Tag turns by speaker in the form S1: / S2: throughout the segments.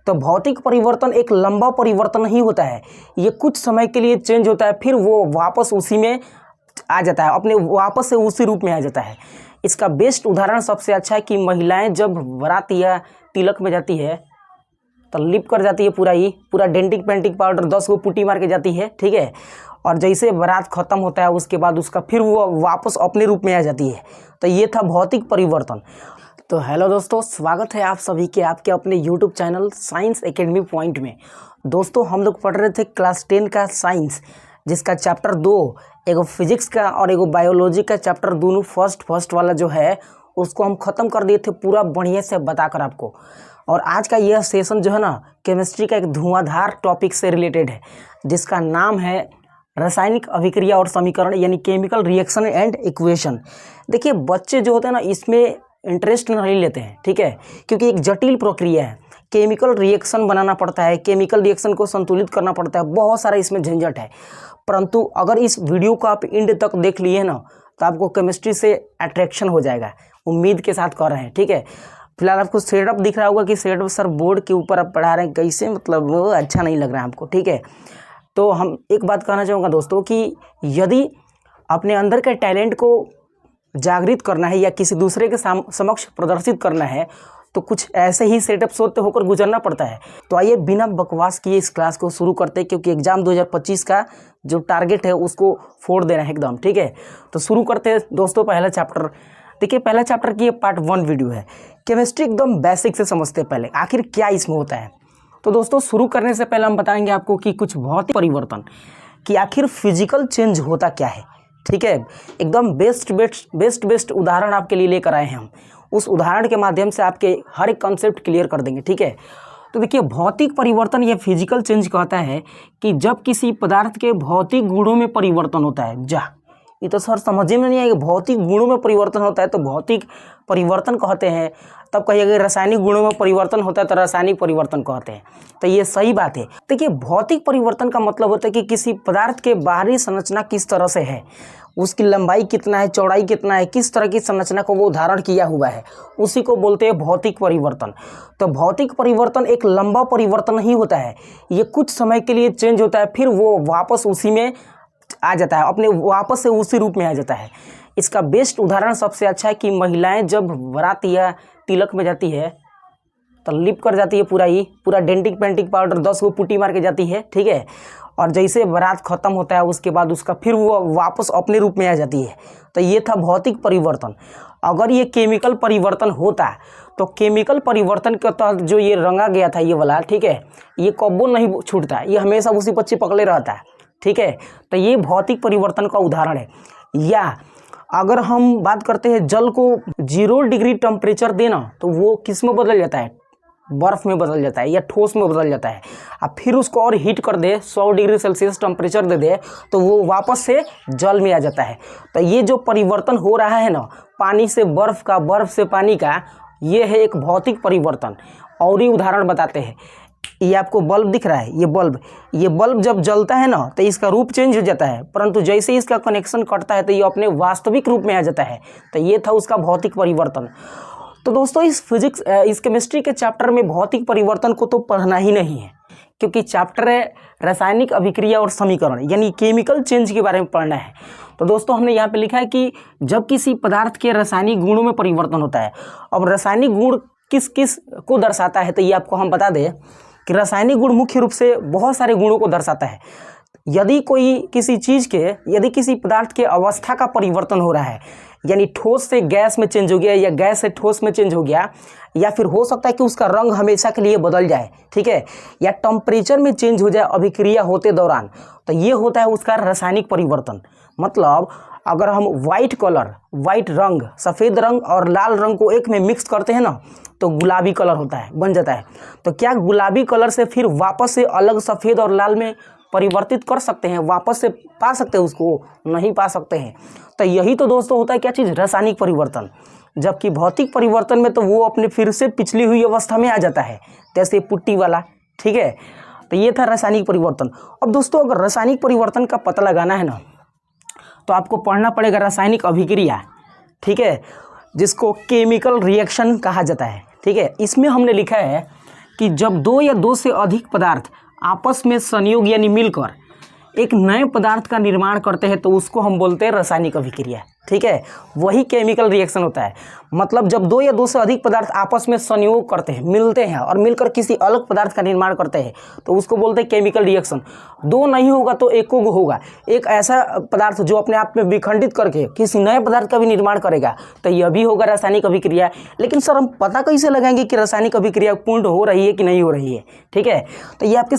S1: तो भौतिक परिवर्तन एक लंबा परिवर्तन नहीं होता है, ये कुछ समय के लिए चेंज होता है, फिर वो वापस उसी में आ जाता है, अपने वापस से उसी रूप में आ जाता है। इसका बेस्ट उदाहरण सबसे अच्छा है कि महिलाएं जब बारात या तिलक में जाती है तो लिप कर जाती है, पूरा डेंटिक पेंटिक पाउडर 10 को पुट्टी मार के जाती है, ठीक है। और जैसे बारात खत्म होता है उसके बाद उसका फिर वो वापस अपने रूप में आ जाती है। तो ये था भौतिक परिवर्तन। तो हेलो दोस्तों, स्वागत है आप सभी के आपके अपने YouTube channel science academy point में। दोस्तों हम लोग पढ़ रहे थे क्लास 10 का साइंस, जिसका चैप्टर 2 एगो फिजिक्स का और एगो बायोलॉजी का चैप्टर दोनों फर्स्ट वाला जो है उसको हम ख़त्म कर दिए थे पूरा बढ़िया से बताकर आपको। और आज का यह सेशन जो है ना, केमिस्ट्री का एक धुआंधार टॉपिक से रिलेटेड है, जिसका नाम है रासायनिक अभिक्रिया और समीकरण, यानी केमिकल रिएक्शन एंड इक्वेशन। देखिए बच्चे जो होते हैं ना इसमें इंटरेस्ट नहीं लेते हैं, ठीक है, क्योंकि एक जटिल प्रक्रिया है। केमिकल रिएक्शन बनाना पड़ता है, केमिकल रिएक्शन को संतुलित करना पड़ता है, बहुत सारा इसमें झंझट है। परंतु अगर इस वीडियो को आप एंड तक देख लिए ना तो आपको केमिस्ट्री से अट्रैक्शन हो जाएगा, उम्मीद के साथ कर रहे हैं, ठीक है। फिलहाल आपको सेटअप दिख रहा होगा कि सेटअप सर बोर्ड के ऊपर आप पढ़ा रहे हैं, कैसे मतलब वो अच्छा नहीं लग रहा है हमको, ठीक है। तो हम एक बात कहना चाहूँगा दोस्तों कि यदि अपने अंदर के टैलेंट को जागृत करना है या किसी दूसरे के समक्ष प्रदर्शित करना है तो कुछ ऐसे ही सेटअप सोते होकर गुजरना पड़ता है। तो आइए बिना बकवास किए इस क्लास को शुरू करते हैं, क्योंकि एग्जाम 2025 का जो टारगेट है उसको फोड़ देना है एकदम, ठीक है। तो शुरू करते हैं दोस्तों पहला चैप्टर। देखिए पहला चैप्टर की पार्ट 1 वीडियो है, केमिस्ट्री एकदम बेसिक से समझते हैं पहले आखिर क्या इसमें होता है। तो दोस्तों शुरू करने से पहले हम बताएंगे आपको कि कुछ भौतिक परिवर्तन कि आखिर फिजिकल चेंज होता क्या है, ठीक है। एकदम बेस्ट उदाहरण आपके लिए लेकर आए हैं हम। उस उदाहरण के माध्यम से आपके हर एक कॉन्सेप्ट क्लियर कर देंगे, ठीक है। तो देखिए भौतिक परिवर्तन या फिजिकल चेंज कहता है कि जब किसी पदार्थ के भौतिक गुणों में परिवर्तन होता है। ये तो सर समझ में नहीं आएगा, भौतिक गुणों में परिवर्तन होता है तो भौतिक परिवर्तन कहते हैं। तब कहिएगा रासायनिक गुणों में परिवर्तन होता है तो रासायनिक परिवर्तन कहते हैं। तो ये सही बात है। देखिए भौतिक परिवर्तन का मतलब होता है कि किसी पदार्थ के बाहरी संरचना किस तरह से है, उसकी लंबाई कितना है, चौड़ाई कितना है, किस तरह की संरचना को वो धारण किया हुआ है, उसी को बोलते हैं भौतिक परिवर्तन। तो भौतिक परिवर्तन एक लंबा परिवर्तन नहीं होता है, ये कुछ समय के लिए चेंज होता है, फिर वो वापस उसी में आ जाता है, अपने वापस से उसी रूप में आ जाता है। इसका बेस्ट उदाहरण सबसे अच्छा है कि महिलाएं जब बारात या तिलक में जाती है तो लिप कर जाती है, पूरा डेंटिक पेंटिक पाउडर 10 को पुट्टी मार के जाती है, ठीक है। और जैसे बारात खत्म होता है उसके बाद उसका फिर वो वापस अपने रूप में आ जाती है। तो ये था भौतिक परिवर्तन। अगर ये केमिकल परिवर्तन होता तो केमिकल परिवर्तन के तहत जो ये रंगा गया था ये वाला, ठीक है, ये कब्बो नहीं छूटता, ये हमेशा उसी पर चिपकले रहता है, ठीक है। तो ये भौतिक परिवर्तन का उदाहरण है। या अगर हम बात करते हैं जल को 0 डिग्री टेम्परेचर देना तो वो किस में बदल जाता है, बर्फ़ में बदल जाता है या ठोस में बदल जाता है। अब फिर उसको और हीट कर दे, 100 डिग्री सेल्सियस टेम्परेचर दे दे तो वो वापस से जल में आ जाता है। तो ये जो परिवर्तन हो रहा है ना, पानी से बर्फ़ का, बर्फ़ से पानी का, ये है एक भौतिक परिवर्तन। और ही उदाहरण बताते हैं। ये आपको बल्ब दिख रहा है, ये बल्ब जब जलता है ना तो इसका रूप चेंज हो जाता है, परंतु जैसे ही इसका कनेक्शन कटता है तो ये अपने वास्तविक रूप में आ जाता है। तो ये था उसका भौतिक परिवर्तन। तो दोस्तों इस केमिस्ट्री के चैप्टर में भौतिक परिवर्तन को तो पढ़ना ही नहीं है, क्योंकि चैप्टर है रासायनिक अभिक्रिया और समीकरण, यानी केमिकल चेंज के बारे में पढ़ना है। तो दोस्तों हमने यहाँ पे लिखा है कि जब किसी पदार्थ के रासायनिक गुणों में परिवर्तन होता है। अब रासायनिक गुण किस किस को दर्शाता है तो ये आपको हम बता दें कि रासायनिक गुण मुख्य रूप से बहुत सारे गुणों को दर्शाता है। यदि किसी पदार्थ के अवस्था का परिवर्तन हो रहा है, यानी ठोस से गैस में चेंज हो गया या गैस से ठोस में चेंज हो गया, या फिर हो सकता है कि उसका रंग हमेशा के लिए बदल जाए, ठीक है, या टेम्परेचर में चेंज हो जाए अभिक्रिया होते दौरान, तो ये होता है उसका रासायनिक परिवर्तन। मतलब अगर हम वाइट रंग, सफ़ेद रंग और लाल रंग को एक में मिक्स करते हैं ना तो गुलाबी कलर बन जाता है। तो क्या गुलाबी कलर से फिर वापस से अलग सफ़ेद और लाल में परिवर्तित कर सकते हैं, वापस से पा सकते हैं उसको? नहीं पा सकते हैं। तो यही तो दोस्तों होता है क्या चीज़, रासायनिक परिवर्तन। जबकि भौतिक परिवर्तन में तो वो अपने फिर से पिछली हुई अवस्था में आ जाता है, जैसे पुट्टी वाला, ठीक है। तो ये था रासायनिक परिवर्तन। अब दोस्तों अगर रासायनिक परिवर्तन का पता लगाना है ना तो आपको पढ़ना पड़ेगा रासायनिक अभिक्रिया, ठीक है, जिसको केमिकल रिएक्शन कहा जाता है, ठीक है। इसमें हमने लिखा है कि जब दो या दो से अधिक पदार्थ आपस में संयोग यानी मिलकर एक नए पदार्थ का निर्माण करते हैं तो उसको हम बोलते हैं रासायनिक अभिक्रिया। ठीक है, वही केमिकल रिएक्शन होता है। मतलब जब दो या दो से अधिक पदार्थ आपस में संयोग करते हैं, मिलते हैं और मिलकर किसी अलग पदार्थ का निर्माण करते हैं तो उसको बोलते हैं केमिकल रिएक्शन। दो नहीं होगा तो एक होगा, एक ऐसा पदार्थ जो अपने आप में विखंडित करके किसी नए पदार्थ का भी निर्माण करेगा तो यह भी होगा रासायनिक अभिक्रिया। लेकिन सर हम पता कैसे लगाएंगे कि रासायनिक अभिक्रिया पूर्ण हो रही है कि नहीं हो रही है? ठीक है, तो ये आपके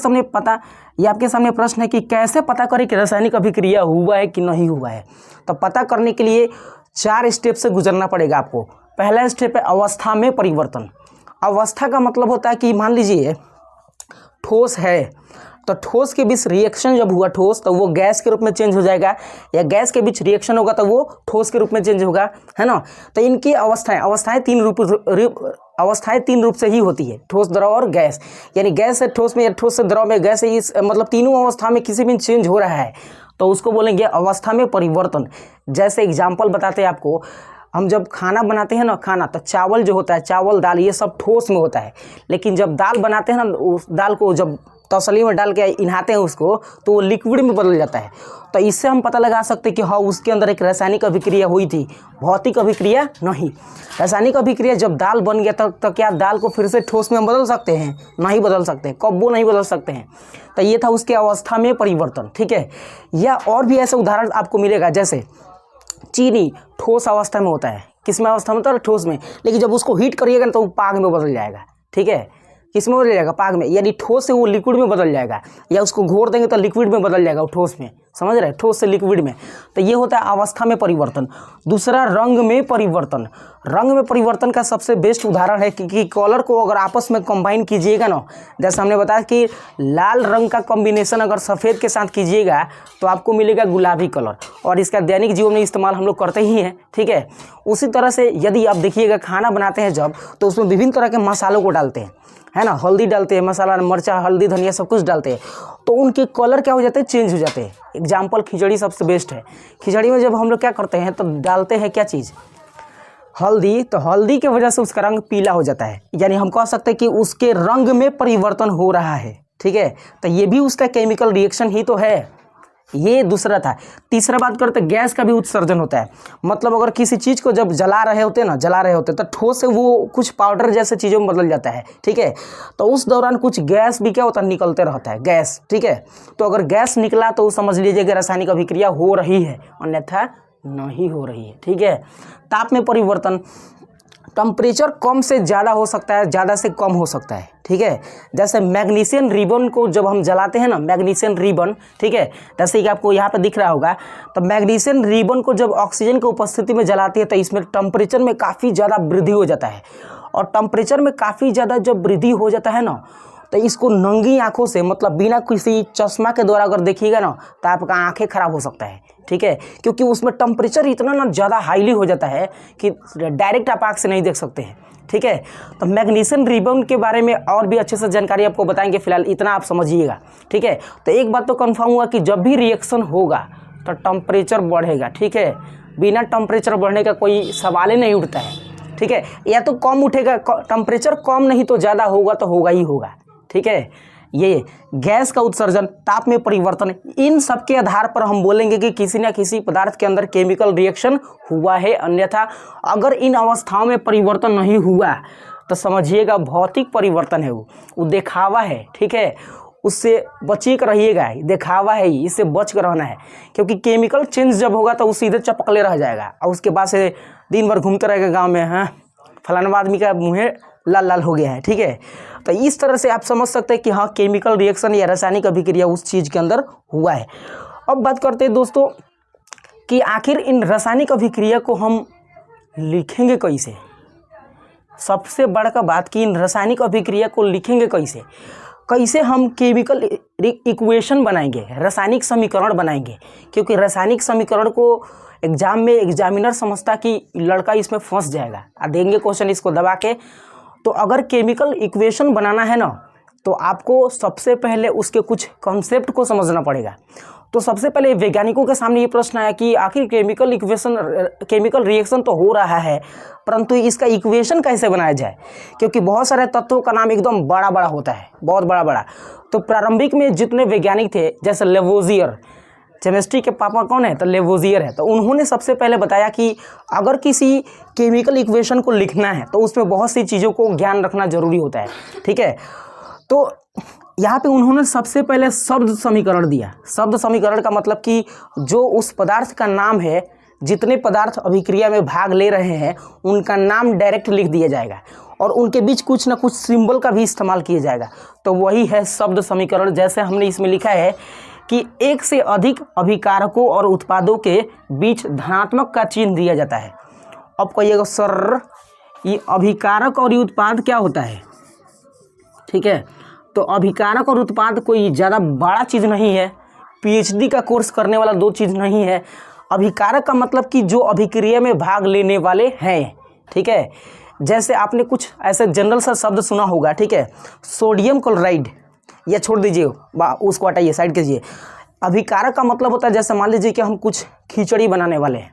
S1: सामने प्रश्न है कि कैसे पता करें कि रासायनिक अभिक्रिया हुआ है कि नहीं हुआ है। तो पता करने के लिए 4 स्टेप से गुजरना पड़ेगा आपको। पहला स्टेप है अवस्था में परिवर्तन। अवस्था का मतलब होता है कि मान लीजिए ठोस है तो ठोस के बीच रिएक्शन जब हुआ ठोस तो वो गैस के रूप में चेंज हो जाएगा, या गैस के बीच रिएक्शन होगा तो वो ठोस के रूप में चेंज होगा, है ना। तो इनकी अवस्थाएं तीन रूप से ही होती है, ठोस, द्रव और गैस। यानी गैस से ठोस में या ठोस से द्रव में, गैस से इस मतलब तीनों अवस्था में किसी भी चेंज हो रहा है तो उसको बोलेंगे अवस्था में परिवर्तन। जैसे एग्जाम्पल बताते हैं आपको, हम जब खाना बनाते हैं ना, खाना तो चावल जो होता है, चावल दाल ये सब ठोस में होता है। लेकिन जब दाल बनाते हैं ना, उस दाल को जब तसली में डाल के इन्हाते हैं उसको तो वो लिक्विड में बदल जाता है। तो इससे हम पता लगा सकते हैं कि हाँ उसके अंदर एक रासायनिक अभिक्रिया हुई थी, भौतिक अभिक्रिया नहीं। रासायनिक अभिक्रिया जब दाल बन गया तो क्या दाल को फिर से ठोस में बदल सकते हैं? नहीं बदल सकते हैं, कब्बो नहीं बदल सकते हैं। तो ये था उसके अवस्था में परिवर्तन। ठीक है, या और भी ऐसे उदाहरण आपको मिलेगा, जैसे चीनी ठोस अवस्था में होता है। किस में अवस्था में होता है? ठोस में। लेकिन जब उसको हीट करिएगा तो वो पाग में बदल जाएगा। ठीक है, किस में बदल जाएगा? पाग में। यानी ठोस से वो लिक्विड में बदल जाएगा, या उसको घोर देंगे तो लिक्विड में बदल जाएगा वो ठोस में। समझ रहे हैं? ठोस से लिक्विड में। तो ये होता है अवस्था में परिवर्तन। दूसरा रंग में परिवर्तन। रंग में परिवर्तन का सबसे बेस्ट उदाहरण है कि कलर को अगर आपस में कंबाइन कीजिएगा ना, जैसे हमने बताया कि लाल रंग का कॉम्बिनेशन अगर सफ़ेद के साथ कीजिएगा तो आपको मिलेगा गुलाबी कलर, और इसका दैनिक जीवन में इस्तेमाल हम लोग करते ही हैं। ठीक है, उसी तरह से यदि आप देखिएगा खाना बनाते हैं जब, तो उसमें विभिन्न तरह के मसालों को डालते हैं, है ना। हल्दी डालते हैं, मसाला, मिर्चा, हल्दी, धनिया सब कुछ डालते हैं, तो उनके कलर क्या हो जाते हैं? चेंज हो जाते हैं। एग्जाम्पल खिचड़ी सबसे बेस्ट है। खिचड़ी में जब हम लोग क्या करते हैं तो डालते हैं क्या चीज़? हल्दी। तो हल्दी की वजह से उसका रंग पीला हो जाता है, यानी हम कह सकते हैं कि उसके रंग में परिवर्तन हो रहा है। ठीक है, तो ये भी उसका केमिकल रिएक्शन ही तो है। ये दूसरा था। तीसरा बात करते गैस का भी उत्सर्जन होता है। मतलब अगर किसी चीज़ को जब जला रहे होते तो ठोस से वो कुछ पाउडर जैसे चीज़ों में बदल जाता है। ठीक है, तो उस दौरान कुछ गैस भी क्या होता है? निकलते रहता है, गैस। ठीक है, तो अगर गैस निकला तो समझ लीजिए कि रासायनिक अभिक्रिया हो रही है, अन्यथा नहीं हो रही है। ठीक है, ताप में परिवर्तन। टेम्परेचर कम से ज़्यादा हो सकता है, ज़्यादा से कम हो सकता है। ठीक है, जैसे मैग्नीशियम रिबन को जब हम जलाते हैं ना, मैग्नीशियम रिबन, ठीक है, जैसे कि आपको यहाँ पे दिख रहा होगा, तो मैग्नीशियम रिबन को जब ऑक्सीजन की उपस्थिति में जलाते हैं तो इसमें टेम्परेचर में काफ़ी ज़्यादा वृद्धि हो जाता है। और टेम्परेचर में काफ़ी ज़्यादा जब वृद्धि हो जाता है ना, तो इसको नंगी आँखों से, मतलब बिना किसी चश्मा के द्वारा अगर देखिएगा ना तो आपका आँखें खराब हो सकता है। ठीक है, क्योंकि उसमें टेम्परेचर इतना ना ज़्यादा हाईली हो जाता है कि डायरेक्ट आप आँख से नहीं देख सकते हैं। ठीक है, तो मैग्नीशियम रिबन के बारे में और भी अच्छे से जानकारी आपको बताएंगे, फिलहाल इतना आप समझिएगा। ठीक है, तो एक बात तो कन्फर्म हुआ कि जब भी रिएक्शन होगा तो टेम्परेचर बढ़ेगा। ठीक है, बिना टेम्परेचर बढ़ने का कोई सवाल ही नहीं उठता है। ठीक है, या तो कम उठेगा, टेम्परेचर कम नहीं तो ज़्यादा होगा तो होगा ही होगा। ठीक है, ये गैस का उत्सर्जन, ताप में परिवर्तन, इन सब के आधार पर हम बोलेंगे कि किसी न किसी पदार्थ के अंदर केमिकल रिएक्शन हुआ है। अन्यथा अगर इन अवस्थाओं में परिवर्तन नहीं हुआ तो समझिएगा भौतिक परिवर्तन है, वो दिखावा है। ठीक है, उससे बची कर रहिएगा, दिखावा है, इससे बच कर रहना है। क्योंकि केमिकल चेंज जब होगा तो वो सीधे चपकले रह जाएगा और उसके बाद से दिन भर घूमते रहेगा गाँव में, हाँ फलाना आदमी का मुँह लाल लाल हो गया है। ठीक है, तो इस तरह से आप समझ सकते हैं कि हाँ केमिकल रिएक्शन या रासायनिक अभिक्रिया उस चीज़ के अंदर हुआ है। अब बात करते हैं दोस्तों कि आखिर इन रासायनिक अभिक्रिया को हम लिखेंगे कैसे। सबसे बड़ा बात कि इन रासायनिक अभिक्रिया को लिखेंगे कैसे, कैसे हम केमिकल इक्वेशन बनाएंगे, रासायनिक समीकरण बनाएंगे। क्योंकि रासायनिक समीकरण को एग्जाम में एग्जामिनर समझता कि लड़का इसमें फंस जाएगा, देंगे क्वेश्चन इसको दबा के। तो अगर केमिकल इक्वेशन बनाना है ना तो आपको सबसे पहले उसके कुछ कॉन्सेप्ट को समझना पड़ेगा। तो सबसे पहले वैज्ञानिकों के सामने ये प्रश्न आया कि आखिर केमिकल रिएक्शन तो हो रहा है, परंतु इसका इक्वेशन कैसे बनाया जाए, क्योंकि बहुत सारे तत्वों का नाम एकदम बड़ा बड़ा होता है, बहुत बड़ा बड़ा। तो प्रारंभिक में जितने वैज्ञानिक थे, जैसे लेवोजियर, केमिस्ट्री के पापा कौन है, तो लेवोजियर है, तो उन्होंने सबसे पहले बताया कि अगर किसी केमिकल इक्वेशन को लिखना है तो उसमें बहुत सी चीज़ों को ज्ञान रखना जरूरी होता है, ठीक है। तो यहाँ पे उन्होंने सबसे पहले शब्द समीकरण दिया। शब्द समीकरण का मतलब कि जो उस पदार्थ का नाम है, जितने पदार्थ अभिक्रिया में भाग ले रहे हैं उनका नाम डायरेक्ट लिख दिया जाएगा और उनके बीच कुछ ना कुछ सिंबल का भी इस्तेमाल किया जाएगा, तो वही है शब्द समीकरण। जैसे हमने इसमें लिखा है कि एक से अधिक अभिकारकों और उत्पादों के बीच धनात्मक का चिन्ह दिया जाता है। अब कहिएगा सर ये अभिकारक और ये उत्पाद क्या होता है, ठीक है। तो अभिकारक और उत्पाद कोई ज़्यादा बड़ा चीज़ नहीं है, पीएचडी का कोर्स करने वाला दो चीज़ नहीं है। अभिकारक का मतलब कि जो अभिक्रिया में भाग लेने वाले हैं, ठीक है। जैसे आपने कुछ ऐसे जनरल सा शब्द सुना होगा, ठीक है, सोडियम क्लोराइड, या छोड़ दीजिए उसको हटाइए, साइड कीजिए। अभिकारक का मतलब होता है, जैसे मान लीजिए कि हम कुछ खिचड़ी बनाने वाले हैं,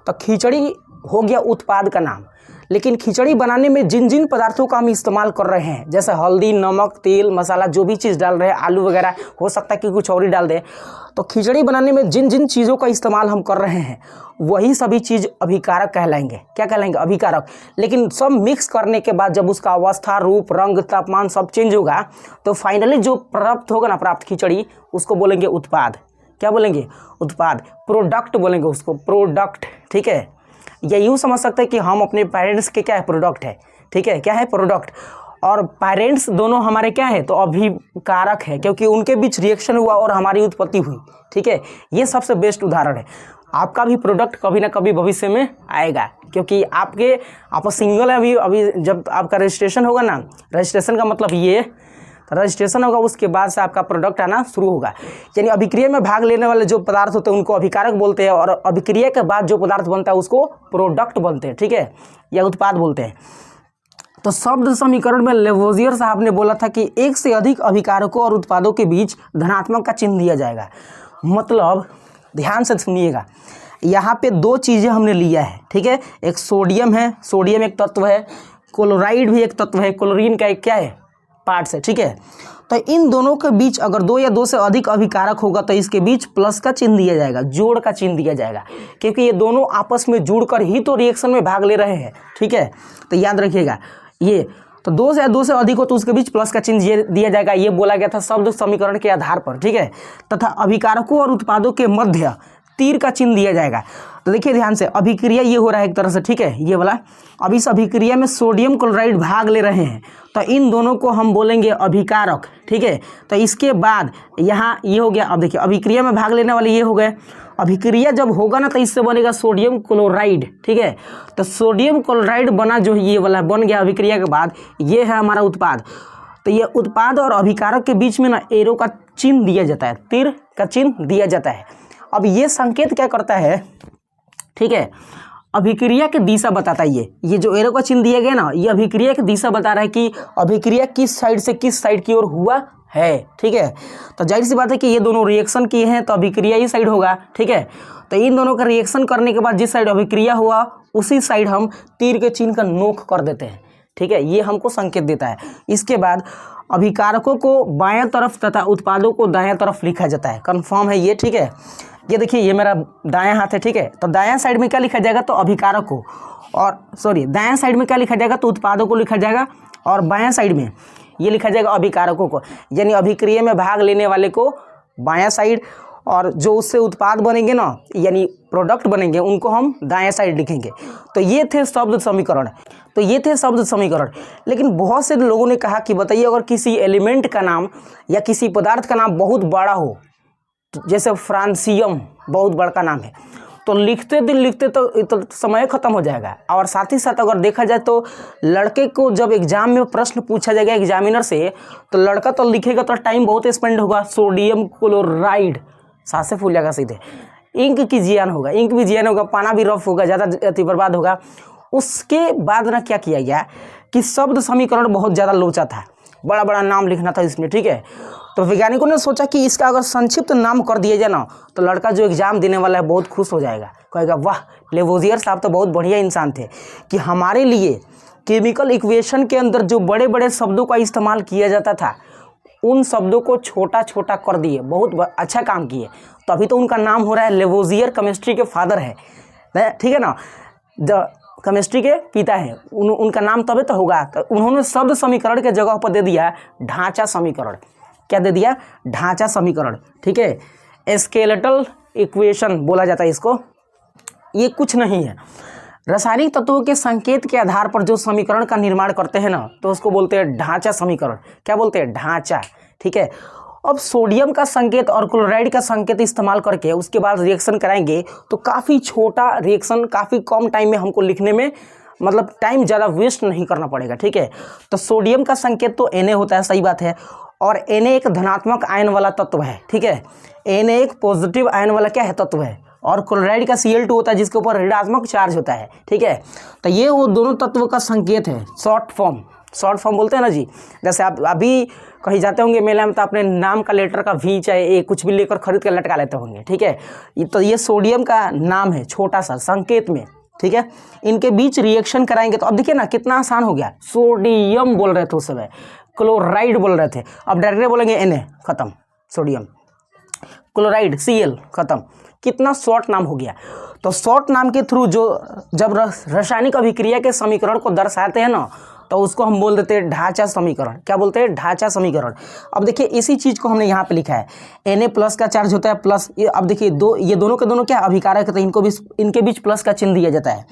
S1: तो खिचड़ी हो गया उत्पाद का नाम। लेकिन खिचड़ी बनाने में जिन जिन पदार्थों का हम इस्तेमाल कर रहे हैं, जैसे हल्दी, नमक, तेल, मसाला, जो भी चीज़ डाल रहे हैं, आलू वगैरह, हो सकता है कि कुछ और ही डाल दें, तो खिचड़ी बनाने में जिन जिन चीज़ों का इस्तेमाल हम कर रहे हैं वही सभी चीज़ अभिकारक कहलाएंगे। क्या कहलाएंगे? अभिकारक। लेकिन सब मिक्स करने के बाद जब उसका अवस्था, रूप, रंग, तापमान सब चेंज होगा तो फाइनली जो प्राप्त होगा ना, प्राप्त खिचड़ी, उसको बोलेंगे उत्पाद। क्या बोलेंगे? उत्पाद। प्रोडक्ट बोलेंगे उसको, प्रोडक्ट, ठीक है। या यूँ समझ सकते हैं कि हम अपने पेरेंट्स के क्या है, प्रोडक्ट है, ठीक है। क्या है? प्रोडक्ट। और पेरेंट्स दोनों हमारे क्या है, तो अभिकारक है, क्योंकि उनके बीच रिएक्शन हुआ और हमारी उत्पत्ति हुई, ठीक है। ये सबसे बेस्ट उदाहरण है। आपका भी प्रोडक्ट कभी ना कभी भविष्य में आएगा, क्योंकि आप सिंगल है। अभी जब आपका रजिस्ट्रेशन होगा ना, रजिस्ट्रेशन का मतलब ये, रजिस्ट्रेशन होगा उसके बाद से आपका प्रोडक्ट आना शुरू होगा। यानी अभिक्रिया में भाग लेने वाले जो पदार्थ होते हैं उनको अभिकारक बोलते हैं, और अभिक्रिया के बाद जो पदार्थ बनता है उसको प्रोडक्ट बोलते हैं, ठीक है, या उत्पाद बोलते हैं। तो शब्द समीकरण में लेवोजियर साहब ने बोला था कि एक से अधिक अभिकारकों और उत्पादों के बीच धनात्मक का चिन्ह दिया जाएगा। मतलब ध्यान से सुनिएगा, यहाँ पे दो चीज़ें हमने लिया है, ठीक है। एक सोडियम है, सोडियम एक तत्व है, क्लोराइड भी एक तत्व है, क्लोरीन का एक क्या है, पार्ट्स है, ठीक है। तो इन दोनों के बीच अगर दो या दो से अधिक अभिकारक होगा तो इसके बीच प्लस का चिन्ह दिया जाएगा, जोड़ का चिन्ह दिया जाएगा, क्योंकि ये दोनों आपस में जुड़कर ही तो रिएक्शन में भाग ले रहे हैं, ठीक है। तो याद रखिएगा ये, तो दो से अधिक हो तो उसके बीच प्लस का चिन्ह दिया जाएगा। ये बोला गया था शब्द समीकरण के आधार पर, ठीक है। तथा अभिकारकों और उत्पादों के मध्य तीर का चिन्ह दिया जाएगा। तो देखिए ध्यान से, अभिक्रिया ये हो रहा है एक तरह से, ठीक है, ये वाला। अब इस अभिक्रिया में सोडियम क्लोराइड भाग ले रहे हैं, तो इन दोनों को हम बोलेंगे अभिकारक, ठीक है। तो इसके बाद यहाँ ये हो गया। अब देखिए अभिक्रिया में भाग लेने वाले ये हो गए। अभिक्रिया जब होगा ना तो इससे बनेगा सोडियम क्लोराइड, ठीक है। तो सोडियम क्लोराइड बना, जो ये वाला बन गया अभिक्रिया के बाद, ये है हमारा उत्पाद। तो ये उत्पाद और अभिकारक के बीच में ना एरो का चिन्ह दिया जाता है, तीर का चिन्ह दिया जाता है। अब ये संकेत क्या करता है, ठीक है, अभिक्रिया की दिशा बताता है। ये जो एरो का चिन्ह दिया गया ना, ये अभिक्रिया की दिशा बता रहा है कि अभिक्रिया किस साइड से किस साइड की ओर हुआ है, ठीक है। तो जाहिर सी बात है कि ये दोनों रिएक्शन किए हैं तो अभिक्रिया ही साइड होगा, ठीक है। तो इन दोनों का रिएक्शन करने के बाद जिस साइड अभिक्रिया हुआ उसी साइड हम तीर के चिन्ह का नोक कर देते हैं, ठीक है। ये हमको संकेत देता है। इसके बाद अभिकारकों को बाएं तरफ तथा उत्पादों को दाएं तरफ लिखा जाता है। कन्फर्म है ये, ठीक है। ये देखिए, ये मेरा दायां हाथ है, ठीक है। तो दायां साइड में क्या लिखा जाएगा, तो अभिकारक को, और दायां साइड में क्या लिखा जाएगा, तो उत्पादों को लिखा जाएगा, और बायां साइड में ये लिखा जाएगा अभिकारकों को। यानी अभिक्रिया में भाग लेने वाले को बायां साइड, और जो उससे उत्पाद बनेंगे ना, यानी प्रोडक्ट बनेंगे, उनको हम दायां साइड लिखेंगे। तो ये थे शब्द समीकरण। लेकिन बहुत से लोगों ने कहा कि बताइए, अगर किसी एलिमेंट का नाम या किसी पदार्थ का नाम बहुत बड़ा हो, जैसे फ्रांसियम बहुत बड़ा नाम है, तो लिखते तो समय खत्म हो जाएगा। और साथ ही साथ अगर देखा जाए तो लड़के को जब एग्जाम में प्रश्न पूछा जाएगा एग्जामिनर से, तो लड़का तो लिखेगा तो टाइम बहुत स्पेंड होगा। सोडियम क्लोराइड, सांसें फूल जाएगा सीधे, इंक की जियान होगा, पाना भी रफ होगा, ज़्यादा बर्बाद होगा। उसके बाद ना क्या किया गया कि शब्द समीकरण बहुत ज़्यादा लोचा था। बड़ा बड़ा नाम लिखना था इसमें, ठीक है। तो वैज्ञानिकों ने सोचा कि इसका अगर संक्षिप्त नाम कर दिया जाए ना तो लड़का जो एग्जाम देने वाला है बहुत खुश हो जाएगा, कहेगा वाह लेवोजियर साहब तो बहुत बढ़िया इंसान थे कि हमारे लिए केमिकल इक्वेशन के अंदर जो बड़े बड़े शब्दों का इस्तेमाल किया जाता था उन शब्दों को छोटा छोटा कर दिए, बहुत अच्छा काम किए। तो अभी तो उनका नाम हो रहा है लेवोजियर, केमिस्ट्री के फादर है, ठीक है ना, केमिस्ट्री के पिता हैं, उनका नाम तभी तो होगा। तो उन्होंने शब्द समीकरण के जगह पर दे दिया ढांचा समीकरण। क्या दे दिया? ढांचा समीकरण, ठीक है। स्केलेटल इक्वेशन बोला जाता है इसको। ये कुछ नहीं है, रासायनिक तत्वों के संकेत के आधार पर जो समीकरण का निर्माण करते हैं ना तो उसको बोलते हैं ढांचा समीकरण। क्या बोलते हैं? ढांचा, ठीक है। अब सोडियम का संकेत और क्लोराइड का संकेत इस्तेमाल करके उसके बाद रिएक्शन कराएंगे तो काफ़ी छोटा रिएक्शन, काफ़ी कम टाइम में हमको लिखने में, मतलब टाइम ज़्यादा वेस्ट नहीं करना पड़ेगा, ठीक है। तो सोडियम का संकेत तो Na होता है, सही बात है, और Na एक धनात्मक आयन वाला तत्व है, ठीक है। Na एक पॉजिटिव आयन वाला क्या है? तत्व है। और क्लोराइड का Cl2 होता है जिसके ऊपर ऋणात्मक चार्ज होता है, ठीक है। तो ये वो दोनों तत्व का संकेत है, शॉर्ट फॉर्म बोलते हैं ना जी। जैसे आप अभी कहीं जाते होंगे मेले में तो अपने नाम का लेटर का V चाहे A कुछ भी लेकर खरीद कर लटका लेते होंगे, ठीक है। तो ये सोडियम का नाम है, छोटा सा संकेत में, ठीक है। इनके बीच रिएक्शन कराएंगे तो अब देखिए ना कितना आसान हो गया। सोडियम बोल रहे थे उस समय, क्लोराइड बोल रहे थे, अब डायरेक्ट बोलेंगे Na, खत्म, सोडियम, क्लोराइड Cl, खत्म। कितना शॉर्ट नाम हो गया। तो शॉर्ट नाम के थ्रू जो जब रासायनिक अभिक्रिया के समीकरण को दर्शाते हैं ना तो उसको हम बोल देते हैं ढांचा समीकरण। क्या बोलते हैं? ढांचा समीकरण। अब देखिए इसी चीज़ को हमने यहाँ पे लिखा है, Na प्लस का चार्ज होता है प्लस, ये अब देखिए ये दोनों के दोनों क्या अभिकारक होते हैं, इनके बीच प्लस का चिन्ह दिया जाता है।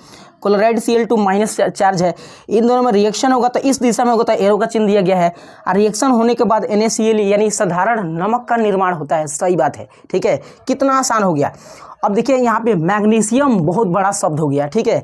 S1: क्लोराइड Cl2 माइनस चार्ज है, इन दोनों में रिएक्शन होगा तो इस दिशा में होगा तो एरो का चिन्ह दिया गया है, और रिएक्शन होने के बाद NaCl यानी साधारण नमक का निर्माण होता है, सही बात है, ठीक है। कितना आसान हो गया। अब देखिए यहाँ पे मैग्नीशियम बहुत बड़ा शब्द हो गया, ठीक है।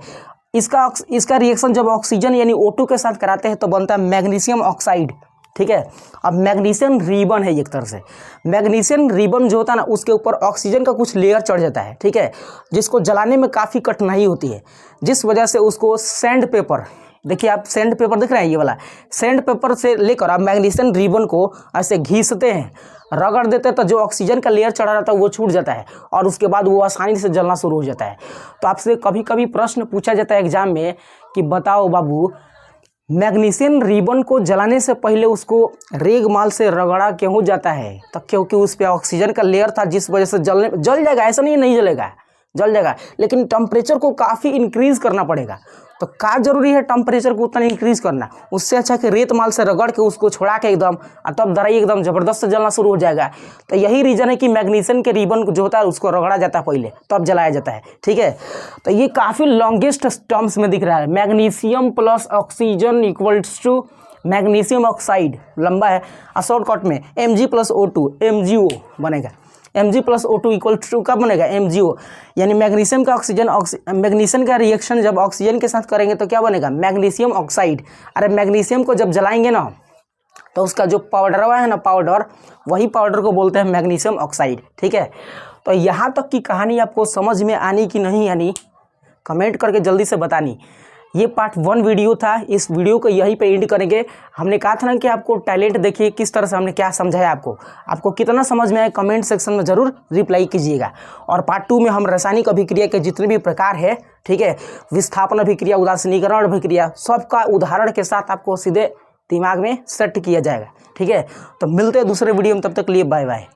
S1: इसका रिएक्शन जब ऑक्सीजन यानी O2 के साथ कराते हैं तो बनता है मैग्नीशियम ऑक्साइड, ठीक है। अब मैग्नीशियम रिबन है एक तरह से, मैग्नीशियम रिबन जो होता है ना उसके ऊपर ऑक्सीजन का कुछ लेयर चढ़ जाता है, ठीक है, जिसको जलाने में काफ़ी कठिनाई होती है, जिस वजह से उसको सैंड पेपर, देखिए आप सैंड पेपर दिख रहे हैं, ये वाला सैंड पेपर से लेकर आप मैग्नीशियम रिबन को ऐसे घिसते हैं, रगड़ देते हैं तो जो ऑक्सीजन का लेयर चढ़ा रहता है वो छूट जाता है और उसके बाद वो आसानी से जलना शुरू हो जाता है। तो आपसे कभी कभी प्रश्न पूछा जाता है एग्जाम में कि बताओ बाबू मैग्नीशियम रिबन को जलाने से पहले उसको रेगमाल से रगड़ा क्यों जाता है? तो क्योंकि उस पर ऑक्सीजन का लेयर था जिस वजह से जल जाएगा, ऐसा नहीं जलेगा, जल जाएगा, लेकिन टेम्परेचर को काफ़ी इंक्रीज़ करना पड़ेगा। तो क्या जरूरी है टेम्परेचर को उतना इंक्रीज़ करना? उससे अच्छा कि रेत माल से रगड़ के उसको छोड़ा के एकदम, और तब दराई एकदम ज़बरदस्त जलना शुरू हो जाएगा। तो यही रीज़न है कि मैग्नीशियम के रिबन जो होता है उसको रगड़ा जाता है पहले, तब जलाया जाता है, ठीक है। तो ये काफ़ी लॉन्गेस्ट टर्म्स में दिख रहा है, magnesium plus oxygen equals to magnesium oxide, लंबा है, और शॉर्टकट में Mg प्लस O2 MgO बनेगा। Mg plus O2 equal to कब बनेगा? MgO, यानी मैग्नीशियम का मैग्नीशियम का रिएक्शन जब ऑक्सीजन के साथ करेंगे तो क्या बनेगा? Magnesium oxide. अरे मैग्नीशियम को जब जलाएंगे ना तो उसका जो पाउडर है ना, पाउडर, वही पाउडर को बोलते हैं मैग्नीशियम ऑक्साइड, ठीक है। तो यहाँ तक की कहानी आपको समझ में आनी कि नहीं आनी कमेंट करके जल्दी से बतानी। ये पार्ट 1 वीडियो था, इस वीडियो को यहीं पे एंड करेंगे। हमने कहा था ना कि आपको टैलेंट देखिए किस तरह से हमने क्या समझाया, आपको कितना समझ में आया कमेंट सेक्शन में ज़रूर रिप्लाई कीजिएगा। और पार्ट 2 में हम रासायनिक अभिक्रिया के जितने भी प्रकार है, ठीक है, विस्थापन अभिक्रिया, उदासीनीकरण अभिक्रिया, सबका उदाहरण के साथ आपको सीधे दिमाग में सेट किया जाएगा, ठीक है। तो मिलते हैं दूसरे वीडियो में, तब तक लिए बाय बाय।